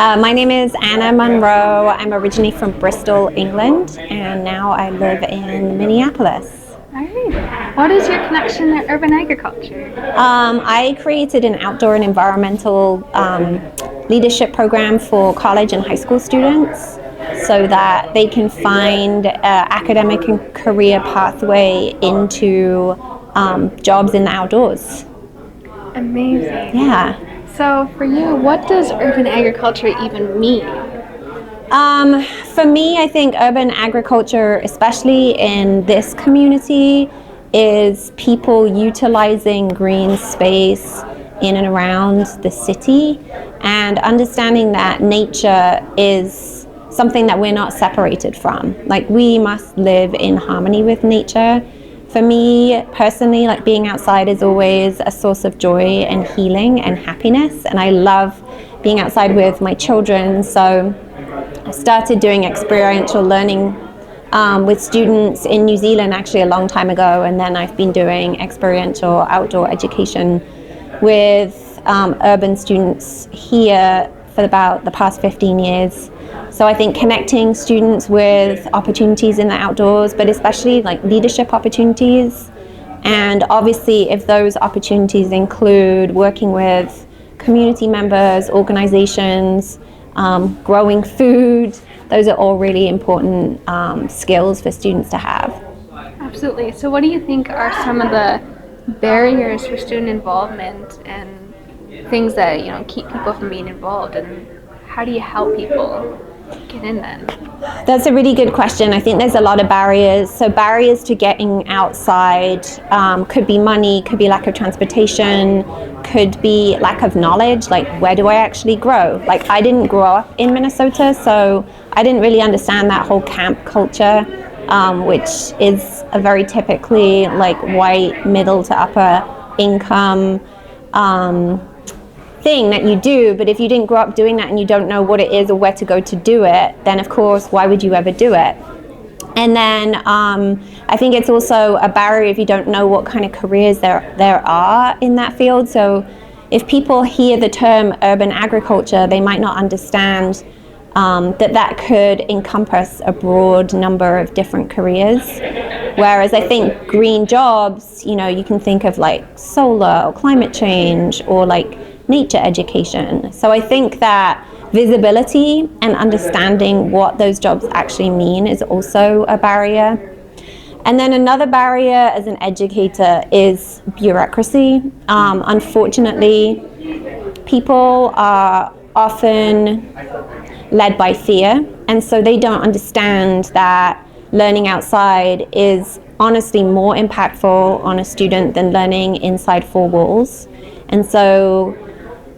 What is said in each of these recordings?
My name is Ana Munro. I'm originally from Bristol, England, and now I live in Minneapolis. All right. What is your connection to urban agriculture? I created an outdoor and environmental leadership program for college and high school students so that they can find an academic and career pathway into jobs in the outdoors. Amazing. Yeah. So for you, what does urban agriculture even mean? For me, I think urban agriculture, especially in this community, is people utilizing green space in and around the city and understanding that nature is something that we're not separated from. Like, we must live in harmony with nature. For me personally, like, being outside is always a source of joy and healing and happiness, and I love being outside with my children. So I started doing experiential learning with students in New Zealand actually a long time ago, and then I've been doing experiential outdoor education with urban students here for about the past 15 years. So I think connecting students with opportunities in the outdoors, but especially like leadership opportunities. And obviously, if those opportunities include working with community members, organizations, growing food, those are all really important skills for students to have. Absolutely. So what do you think are some of the barriers for student involvement and things that keep people from being involved, and how do you help people get in then? That's a really good question. I think there's a lot of barriers. So barriers to getting outside could be money, could be lack of transportation, could be lack of knowledge, like where do I actually grow? Like, I didn't grow up in Minnesota, so I didn't really understand that whole camp culture, which is a very typically like white, middle to upper income thing that you do. But if you didn't grow up doing that and you don't know what it is or where to go to do it, then of course, why would you ever do it? And then I think it's also a barrier if you don't know what kind of careers there are in that field. So if people hear the term urban agriculture, they might not understand that could encompass a broad number of different careers. Whereas I think green jobs, you can think of like solar or climate change or like nature education. So I think that visibility and understanding what those jobs actually mean is also a barrier. And then another barrier as an educator is bureaucracy. Unfortunately, people are often led by fear, and so they don't understand that learning outside is honestly more impactful on a student than learning inside four walls. And so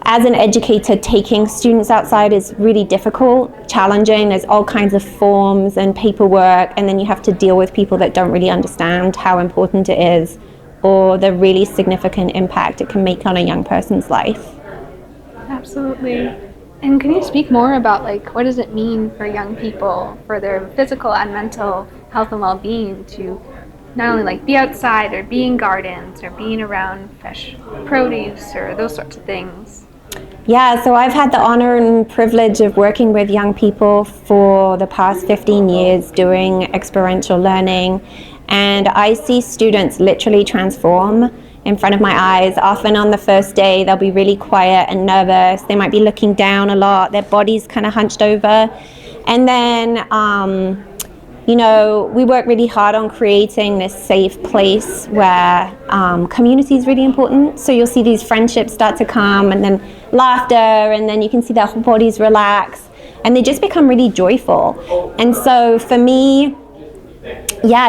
as an educator, taking students outside is really difficult, challenging. There's all kinds of forms and paperwork, and then you have to deal with people that don't really understand how important it is or the really significant impact it can make on a young person's life. Absolutely. And can you speak more about what does it mean for young people, for their physical and mental health and well-being, to not only be outside or be in gardens or being around fresh produce or those sorts of things? Yeah, so I've had the honor and privilege of working with young people for the past 15 years doing experiential learning, and I see students literally transform in front of my eyes. Often on the first day, they'll be really quiet and nervous. They might be looking down a lot. Their body's kind of hunched over. And then, we work really hard on creating this safe place where community is really important. So you'll see these friendships start to come, and then laughter, and then you can see their whole bodies relax, and they just become really joyful. And so for me,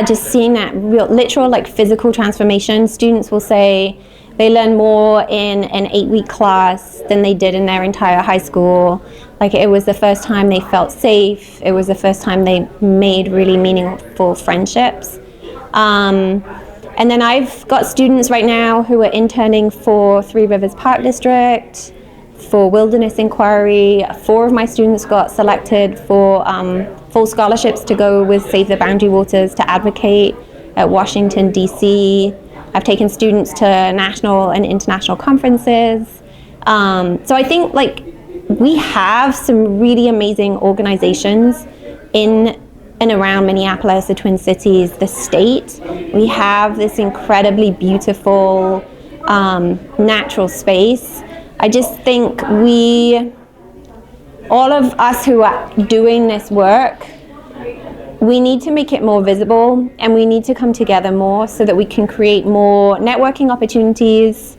just seeing that real, literal, physical transformation. Students will say they learn more in an 8-week class than they did in their entire high school. It was the first time they felt safe. It was the first time they made really meaningful friendships. And then I've got students right now who are interning for Three Rivers Park District, for Wilderness Inquiry. 4 of my students got selected for full scholarships to go with Save the Boundary Waters to advocate at Washington, D.C. I've taken students to national and international conferences. So I think we have some really amazing organizations in and around Minneapolis, the Twin Cities, the state. We have this incredibly beautiful natural space. I just think all of us who are doing this work, we need to make it more visible, and we need to come together more so that we can create more networking opportunities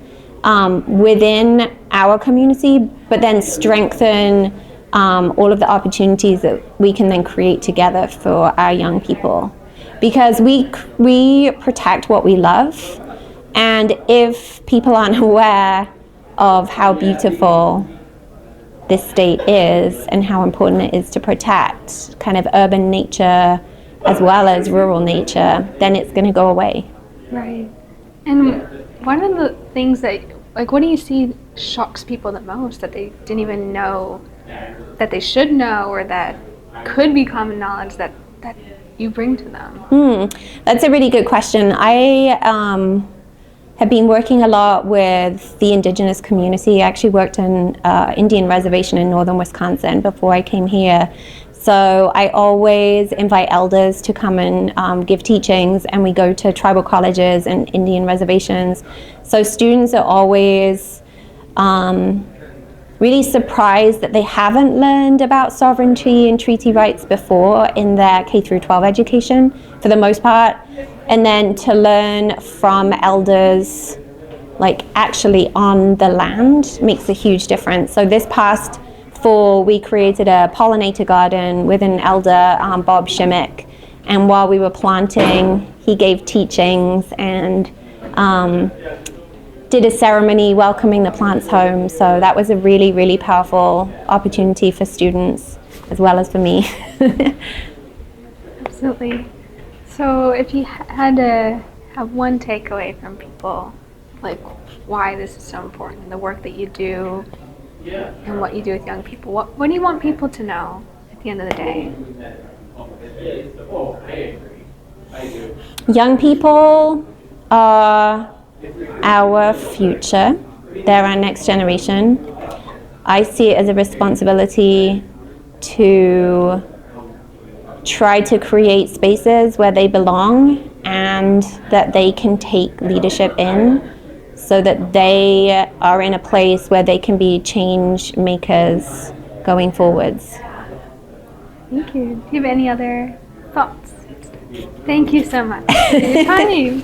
within our community, but then strengthen all of the opportunities that we can then create together for our young people. Because we protect what we love, and if people aren't aware of how beautiful this state is and how important it is to protect kind of urban nature as well as rural nature, then it's going to go away. Right. And one of the things that, like, what do you see shocks people the most that they didn't even know that they should know, or that could be common knowledge that you bring to them? That's a really good question. I have been working a lot with the indigenous community. I actually worked in Indian reservation in northern Wisconsin before I came here. So I always invite elders to come and give teachings, and we go to tribal colleges and Indian reservations. So students are always really surprised that they haven't learned about sovereignty and treaty rights before in their K through 12 education, for the most part. And then to learn from elders, like actually on the land, makes a huge difference. So this past fall, we created a pollinator garden with an elder, Bob Shimmick. And while we were planting, he gave teachings and did a ceremony welcoming the plants home. So that was a really, really powerful opportunity for students as well as for me. Absolutely. So if you had to have one takeaway from people, like why this is so important, the work that you do and what you do with young people, what do you want people to know at the end of the day? Young people are our future. They're our next generation. I see it as a responsibility to try to create spaces where they belong and that they can take leadership in, so that they are in a place where they can be change makers going forwards. Thank you. Do you have any other thoughts? Thank you so much for your time.